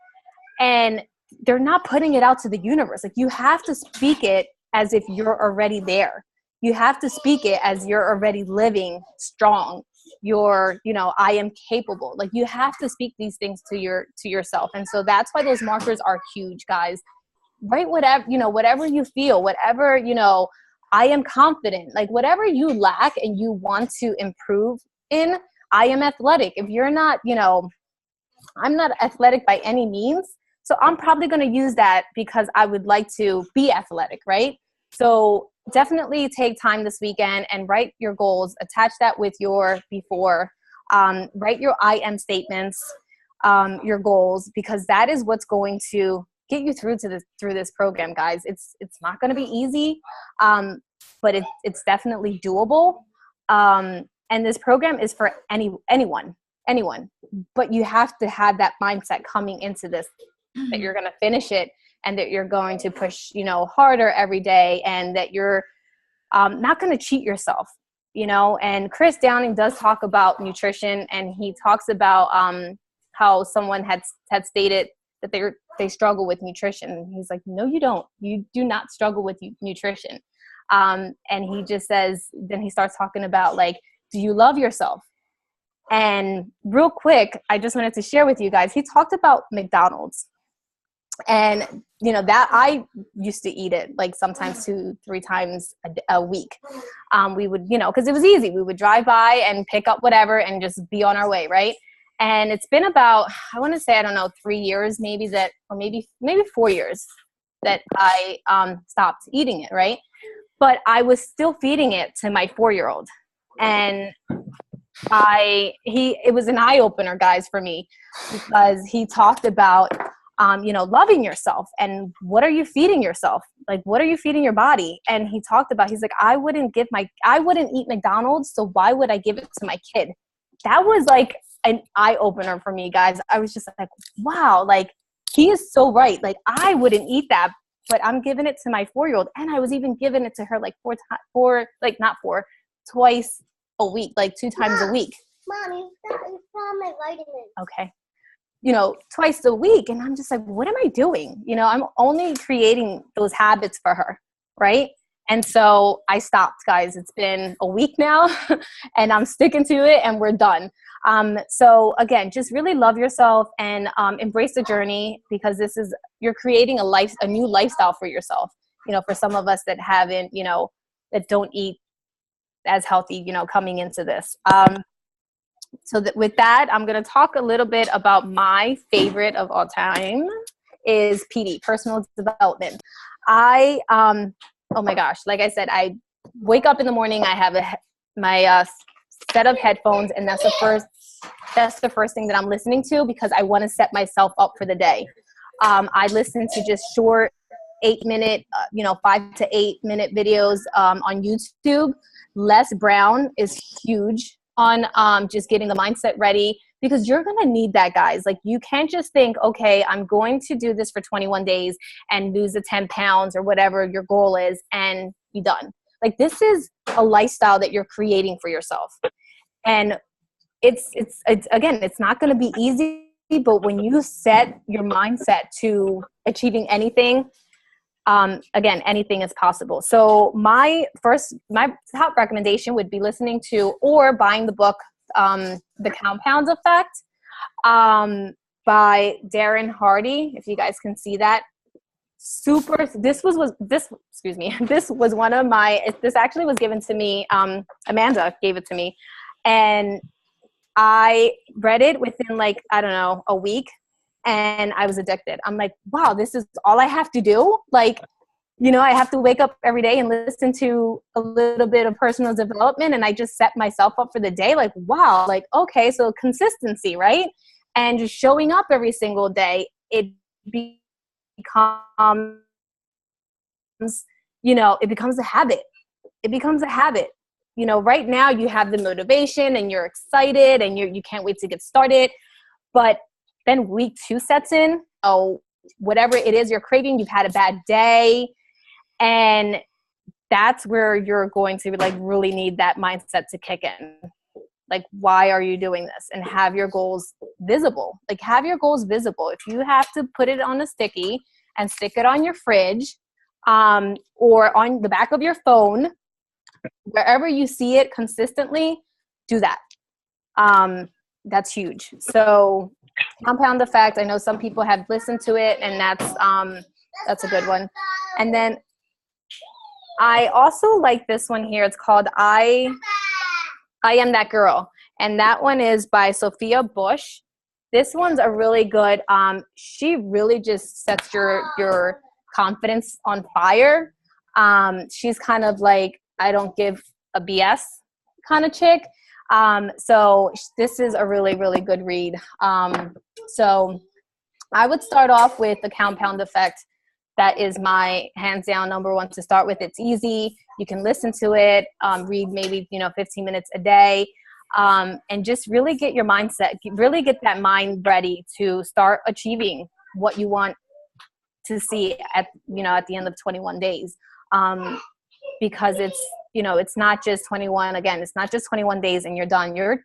and they're not putting it out to the universe. You have to speak it as if you're already there. You have to speak it as you're already living strong. I am capable. You have to speak these things to yourself. And so that's why those markers are huge, guys. Write whatever you feel, whatever, I am confident, whatever you lack and you want to improve in. I am athletic. If you're not, I'm not athletic by any means. So I'm probably going to use that because I would like to be athletic, right? So definitely take time this weekend and write your goals, attach that with your before, write your I am statements, your goals, because that is what's going to get you through this program, guys. It's not going to be easy, but it's definitely doable. And this program is for anyone, but you have to have that mindset coming into this, that you're going to finish it and that you're going to push, harder every day, and that you're not going to cheat yourself, and Chris Downing does talk about nutrition, and he talks about how someone had stated that they struggle with nutrition. And he's like, no, you don't. You do not struggle with nutrition. And he just says, then he starts talking about, like, do you love yourself? And real quick, I just wanted to share with you guys, he talked about McDonald's. And, that I used to eat it like sometimes 2-3 times a week. We would, because it was easy. We would drive by and pick up whatever and just be on our way, right? And it's been about, I want to say, 3 years maybe that, or maybe 4 years that I stopped eating it, right? But I was still feeding it to my 4-year-old. And it was an eye opener, guys, for me, because he talked about, loving yourself, and what are you feeding yourself? Like, what are you feeding your body? And he talked about, he's like, I wouldn't eat McDonald's, so why would I give it to my kid? That was like an eye opener for me, guys. I was just like, wow, like, he is so right. Like, I wouldn't eat that, but I'm giving it to my 4-year-old. And I was even giving it to her like twice a week, like 2 times a week. Mommy, you found my vitamins. Okay. Twice a week. And I'm just like, what am I doing? I'm only creating those habits for her. Right. And so I stopped, guys. It's been a week now and I'm sticking to it, and we're done. So again, just really love yourself and embrace the journey, because you're creating a new lifestyle for yourself. For some of us that haven't, that don't eat as healthy, coming into this. So with that, I'm going to talk a little bit about my favorite of all time is PD, personal development. Oh my gosh, like I said, I wake up in the morning, I have my set of headphones, and that's the first thing that I'm listening to, because I want to set myself up for the day. I listen to just short 8-minute, 5 to 8 minute videos on YouTube. Les Brown is huge on just getting the mindset ready, because you're going to need that, guys. Like, you can't just think, okay, I'm going to do this for 21 days and lose the 10 pounds or whatever your goal is and be done. Like, this is a lifestyle that you're creating for yourself. And it's again, it's not going to be easy, but when you set your mindset to achieving anything, again, anything is possible. So my top recommendation would be listening to or buying the book, The Compound Effect, by Darren Hardy. If you guys can see that, this actually was given to me. Amanda gave it to me, and I read it within a week. And I was addicted. I'm like, wow, this is all I have to do. Like, I have to wake up every day and listen to a little bit of personal development, and I just set myself up for the day. Like, wow, like, okay, so consistency, right? And just showing up every single day, it becomes, it becomes a habit. It becomes a habit. Right now you have the motivation and you're excited and you can't wait to get started. But then week 2 sets in, whatever it is you're craving, you've had a bad day. And that's where you're going to really need that mindset to kick in. Like, why are you doing this? And have your goals visible. Like, have your goals visible. If you have to put it on a sticky and stick it on your fridge, or on the back of your phone, wherever you see it consistently, do that. That's huge. So Compound Effect, I know some people have listened to it, and that's a good one. And then I also like this one here. It's called I Am That Girl. And that one is by Sophia Bush. This one's a really good, she really just sets your confidence on fire. She's kind of like, I don't give a BS kind of chick. So this is a really, really good read. So I would start off with The Compound Effect. That is my hands down number one to start with. It's easy. You can listen to it, read maybe, 15 minutes a day, and just really get your mindset, really get that mind ready to start achieving what you want to see at the end of 21 days. Because it's not just 21, again, it's not just 21 days and you're done. You're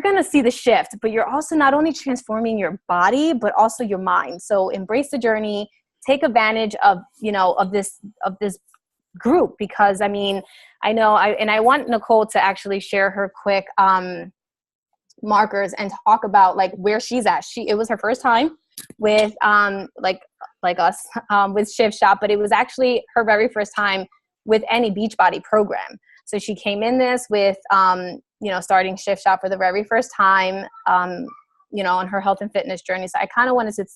going to see the shift, but you're also not only transforming your body, but also your mind. So embrace the journey, take advantage of this group, because I want Nicole to actually share her quick markers and talk about like where she's at. It was her first time with like us with Shift Shop, but it was actually her very first time with any Beachbody program. So she came in this with starting Shift Shop for the very first time, on her health and fitness journey. So I kind of wanted to,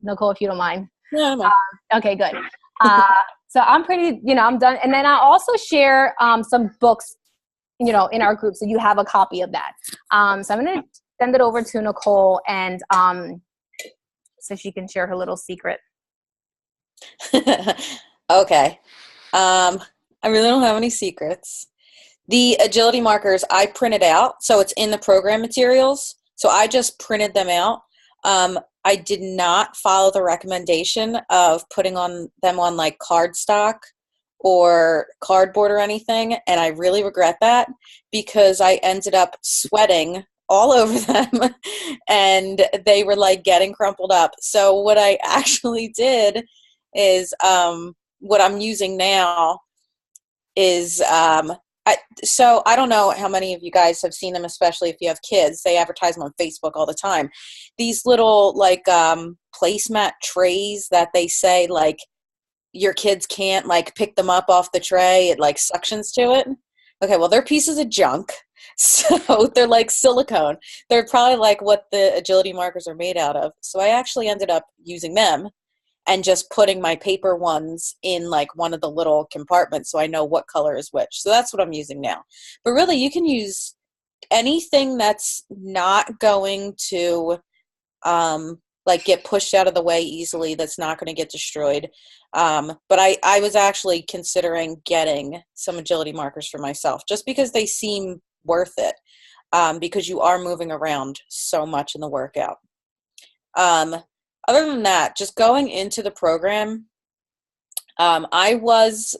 Nicole, if you don't mind. Yeah, no. Okay, good. So I'm pretty, I'm done. And then I also share some books, in our group. So you have a copy of that. So I'm going to send it over to Nicole and so she can share her little secret. Okay. I really don't have any secrets. The agility markers I printed out, so it's in the program materials. So I just printed them out. I did not follow the recommendation of putting them on like cardstock or cardboard or anything, and I really regret that because I ended up sweating all over them and they were like getting crumpled up. So what I actually did is what I'm using now is so I don't know how many of you guys have seen them, especially if you have kids. They advertise them on Facebook all the time. These little like placemat trays that they say like your kids can't like pick them up off the tray. It like suctions to it. Okay, well, they're pieces of junk. So they're like silicone. They're probably like what the agility markers are made out of. So I actually ended up using them and just putting my paper ones in like one of the little compartments so I know what color is which. So that's what I'm using now. But really, you can use anything that's not going to like get pushed out of the way easily, that's not going to get destroyed. But I was actually considering getting some agility markers for myself just because they seem worth it, because you are moving around so much in the workout. Other than that, just going into the program, I was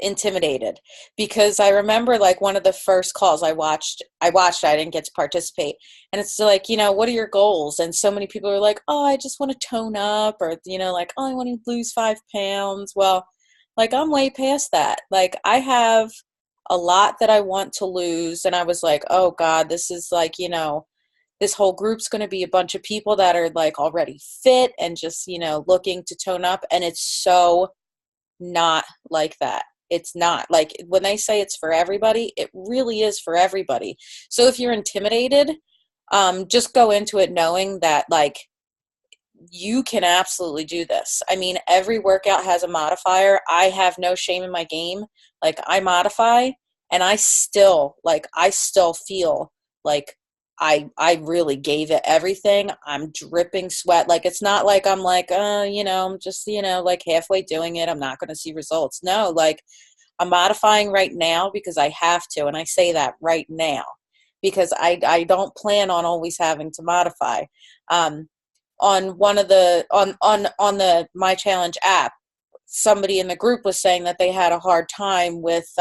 intimidated because I remember like one of the first calls I watched, I didn't get to participate. And it's like, what are your goals? And so many people are like, oh, I just want to tone up, or, like, oh, I want to lose 5 pounds. Well, like I'm way past that. Like I have a lot that I want to lose. And I was like, oh God, this is like, this whole group's going to be a bunch of people that are like already fit and just, looking to tone up. And it's so not like that. It's not like when they say it's for everybody, it really is for everybody. So if you're intimidated, just go into it knowing that like you can absolutely do this. I mean, every workout has a modifier. I have no shame in my game. Like I modify and I still feel like I really gave it everything. I'm dripping sweat. Like, it's not like I'm like, I'm just, like halfway doing it. I'm not going to see results. No, like I'm modifying right now because I have to. And I say that right now because I don't plan on always having to modify. On one of the, on the My Challenge app, somebody in the group was saying that they had a hard time with,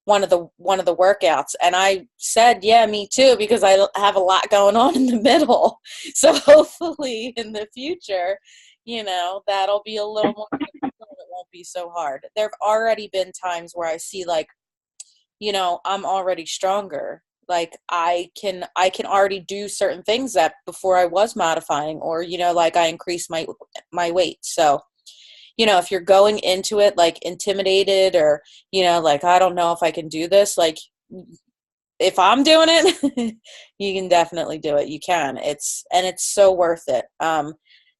one of the workouts, and I said, yeah, me too, because I have a lot going on in the middle. So hopefully in the future, that'll be a little more difficult. It won't be so hard. There have already been times where I see like, I'm already stronger. Like I can already do certain things that before I was modifying, or like I increased my weight. So if you're going into it like intimidated or, like, I don't know if I can do this, like if I'm doing it, you can definitely do it. You can. It's so worth it.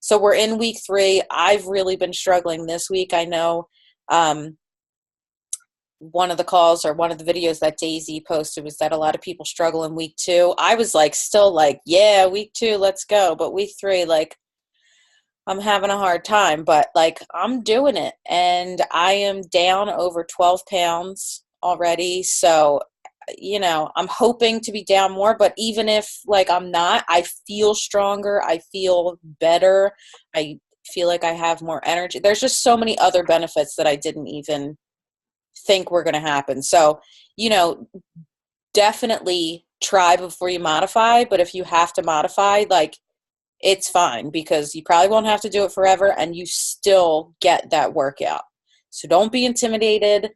So we're in week 3. I've really been struggling this week. I know one of the calls or one of the videos that Daisy posted was that a lot of people struggle in week 2. I was like, still like, yeah, week 2, let's go. But week 3, like, I'm having a hard time, but like, I'm doing it. And I am down over 12 pounds already. So, you know, I'm hoping to be down more, but even if like I'm not, I feel stronger. I feel better. I feel like I have more energy. There's just so many other benefits that I didn't even think were going to happen. So, you know, definitely try before you modify, but if you have to modify, like, it's fine because you probably won't have to do it forever and you still get that workout. So don't be intimidated.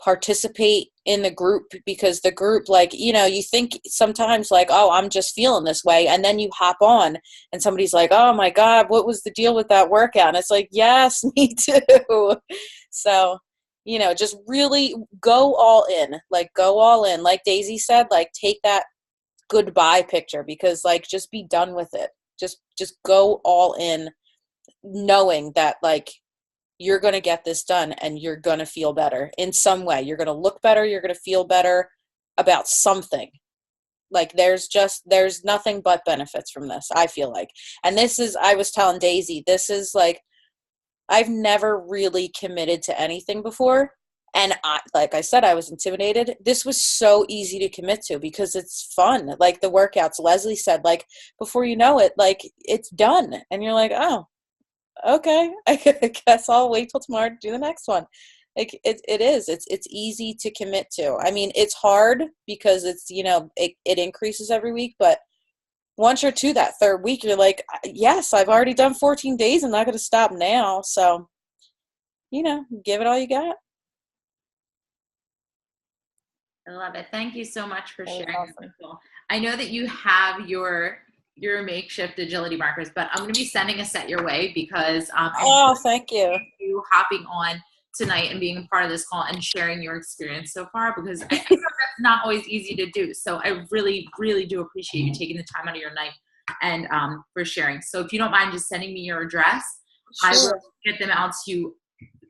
Participate in the group, because the group, like, you know, you think sometimes like, oh, I'm just feeling this way. And then you hop on and somebody's like, oh my God, what was the deal with that workout? And it's like, yes, me too. So, you know, just really go all in, like go all in. Like Daisy said, like take that goodbye picture, because like, just be done with it. Just go all in, knowing that like, you're going to get this done and you're going to feel better in some way. You're going to look better. You're going to feel better about something. Like there's nothing but benefits from this, I feel like. And this is, I was telling Daisy, this is like, I've never really committed to anything before. And like I said, I was intimidated. This was so easy to commit to because it's fun. Like the workouts, Leslie said, like before you know it, like it's done. And you're like, oh, okay, I guess I'll wait till tomorrow to do the next one. Like it's easy to commit to. I mean, it's hard because it's, you know, it increases every week, but once you're to that 3rd week, you're like, yes, I've already done 14 days. I'm not going to stop now. So, you know, give it all you got. I love it. Thank you so much for That was sharing. awesome. I know that you have your makeshift agility markers, but I'm going to be sending a set your way because Oh, thank you. you hopping on tonight and being a part of this call and sharing your experience so far, because I know that's not always easy to do. So I really, really do appreciate you taking the time out of your night and for sharing. So if you don't mind just sending me your address, I Sure. will get them out to you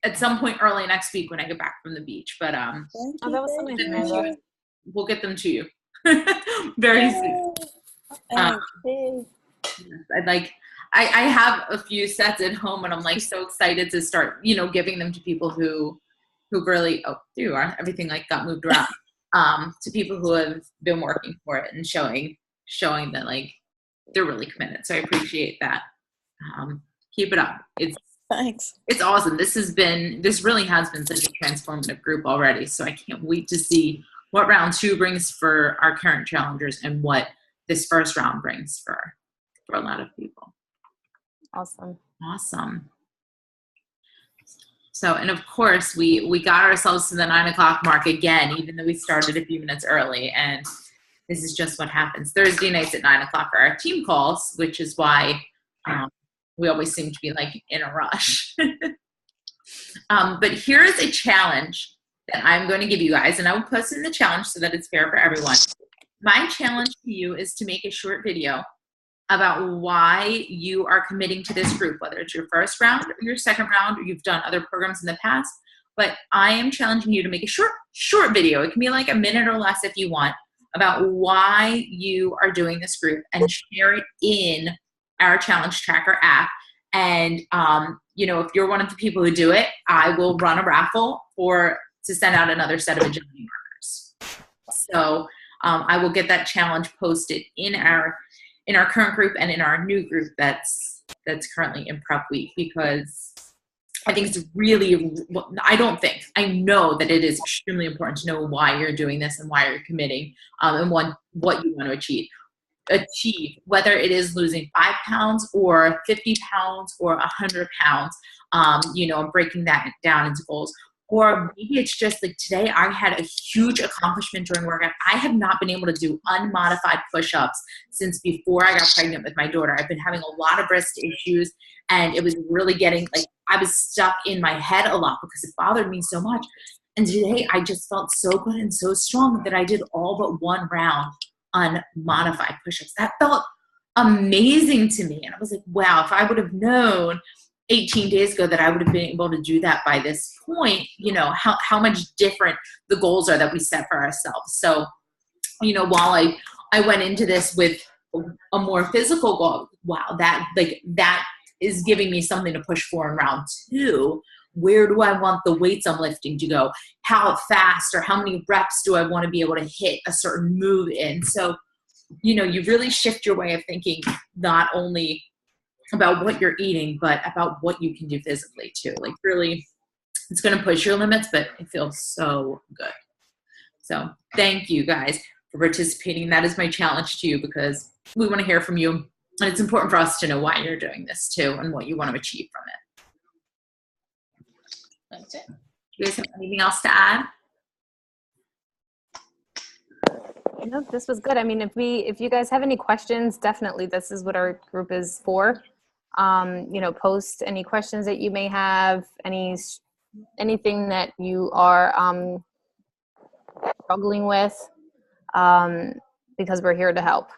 at some point early next week when I get back from the beach. But Thank Oh, you, that was so thank nice, you. Amanda. we'll get them to you very soon. Thank I have a few sets at home and I'm like so excited to start, you know, giving them to people who really, everything like got moved around, to people who have been working for it and showing that like they're really committed. So I appreciate that. Keep it up. Thanks. It's awesome. This really has been such a transformative group already. So I can't wait to see what round 2 brings for our current challengers and what this first round brings for a lot of people. Awesome. Awesome. So, and of course, we got ourselves to the 9 o'clock mark again, even though we started a few minutes early. And this is just what happens. Thursday nights at 9 o'clock are our team calls, which is why we always seem to be like in a rush. But here is a challenge that I'm going to give you guys, and I will post in the challenge so that it's fair for everyone. My challenge to you is to make a short video about why you are committing to this group, whether it's your first round or your second round, or you've done other programs in the past. But I am challenging you to make a short video. It can be like a minute or less if you want, about why you are doing this group, and share it in our Challenge Tracker app. And, you know, if you're one of the people who do it, I will run a raffle to send out another set of agility markers. So I will get that challenge posted in our current group and in our new group that's currently in prep week, because I think it's really, I know that it is extremely important to know why you're doing this and why you're committing, and what you want to achieve, whether it is losing 5 pounds or 50 pounds or 100 pounds, you know, breaking that down into goals. Or maybe it's just like today I had a huge accomplishment during workout. I have not been able to do unmodified push-ups since before I got pregnant with my daughter. I've been having a lot of breast issues, and it was really getting like, I was stuck in my head a lot because it bothered me so much. And today I just felt so good and so strong that I did all but 1 round unmodified push-ups. That felt amazing to me. And I was like, wow, if I would have known 18 days ago that I would have been able to do that by this point, you know, how much different the goals are that we set for ourselves. So, you know, while I went into this with a more physical goal, wow, that is giving me something to push for in round 2. Where do I want the weights I'm lifting to go? How fast or how many reps do I want to be able to hit a certain move in? So, you know, you really shift your way of thinking, not only about what you're eating, but about what you can do physically too. Like really, it's going to push your limits, but it feels so good. So thank you guys for participating. That is my challenge to you, because we want to hear from you. And it's important for us to know why you're doing this too and what you want to achieve from it. That's it. Do you guys have anything else to add? No, this was good. I mean, if you guys have any questions, definitely this is what our group is for. You know, post any questions that you may have, anything that you are struggling with, because we're here to help.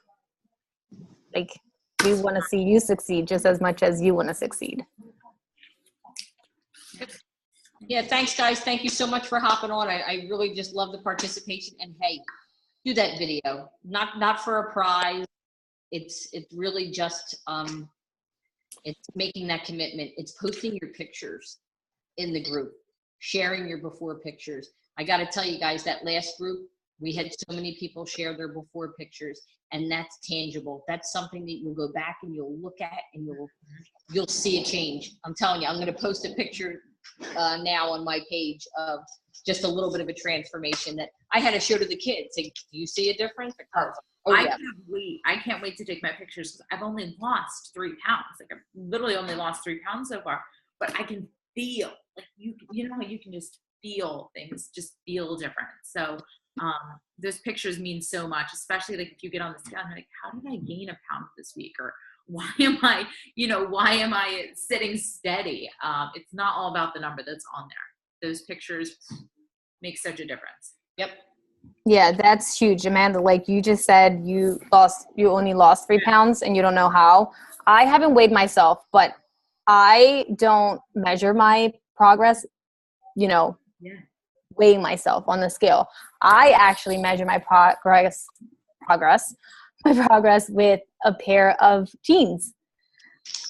Like, we want to see you succeed just as much as you want to succeed. Yeah, thanks guys. Thank you so much for hopping on. I really just love the participation, and hey, do that video. Not for a prize. It's really just it's making that commitment. It's posting your pictures in the group, sharing your before pictures. I got to tell you guys, that last group, we had so many people share their before pictures, and that's tangible. That's something that you'll go back and you'll look at and you'll see a change. I'm telling you, I'm going to post a picture now on my page of just a little bit of a transformation that I had to show to the kids. Say, do you see a difference? Yeah. I can't wait to take my pictures, because I've only lost 3 pounds. Like, I've literally only lost 3 pounds so far, but I can feel, like, you know how you can just feel things, just feel different. So those pictures mean so much, especially like if you get on the scale and you're like, how did I gain a pound this week? Or why am I sitting steady? It's not all about the number that's on there. Those pictures make such a difference. Yep. Yeah, that's huge, Amanda. Like you just said, you only lost 3 pounds and you don't know how. I haven't weighed myself, but I don't measure my progress, you know, weighing myself on the scale. I actually measure my progress with a pair of jeans.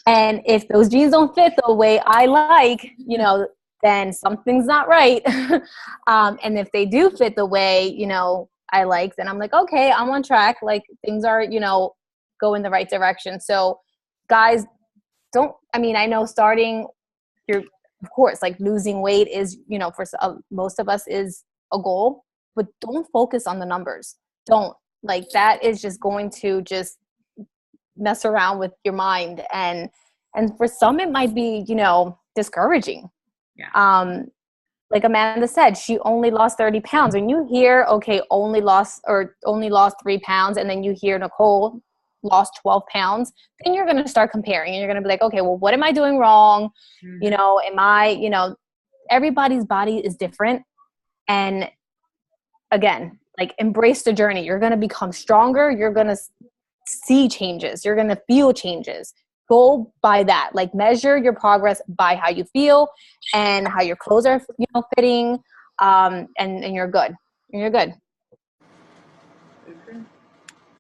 And if those jeans don't fit the way I like, you know, then something's not right. And if they do fit the way, you know, I like, then I'm like, okay, I'm on track. Like, things are, you know, go in the right direction. So guys, I know starting of course, like losing weight is, you know, for most of us is a goal, but don't focus on the numbers. Don't. Like, that is just going to just mess around with your mind. And for some, it might be, you know, discouraging. Yeah. Like Amanda said, she only lost 30 pounds. When you hear, okay, only lost 3 pounds, and then you hear Nicole lost 12 pounds, then you're going to start comparing, and you're going to be like, okay, well, what am I doing wrong? Mm-hmm. You know, everybody's body is different. And again, like, embrace the journey. You're going to become stronger. You're going to see changes. You're going to feel changes. Go by that. Like, measure your progress by how you feel and how your clothes are, you know, fitting. And you're good. And you're good.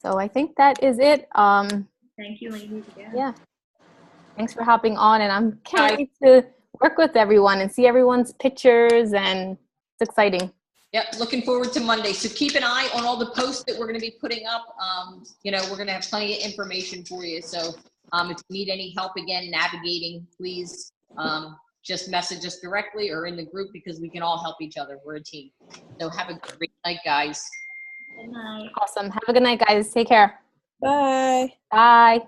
So I think that is it. Thank you, ladies, again. Yeah. Thanks for hopping on, and can't wait to work with everyone and see everyone's pictures, and it's exciting. Yep, looking forward to Monday. So keep an eye on all the posts that we're going to be putting up. You know, we're going to have plenty of information for you. So if you need any help, again, navigating, please just message us directly or in the group, because we can all help each other. We're a team. So have a great night, guys. Good night. Awesome. Have a good night, guys. Take care. Bye. Bye.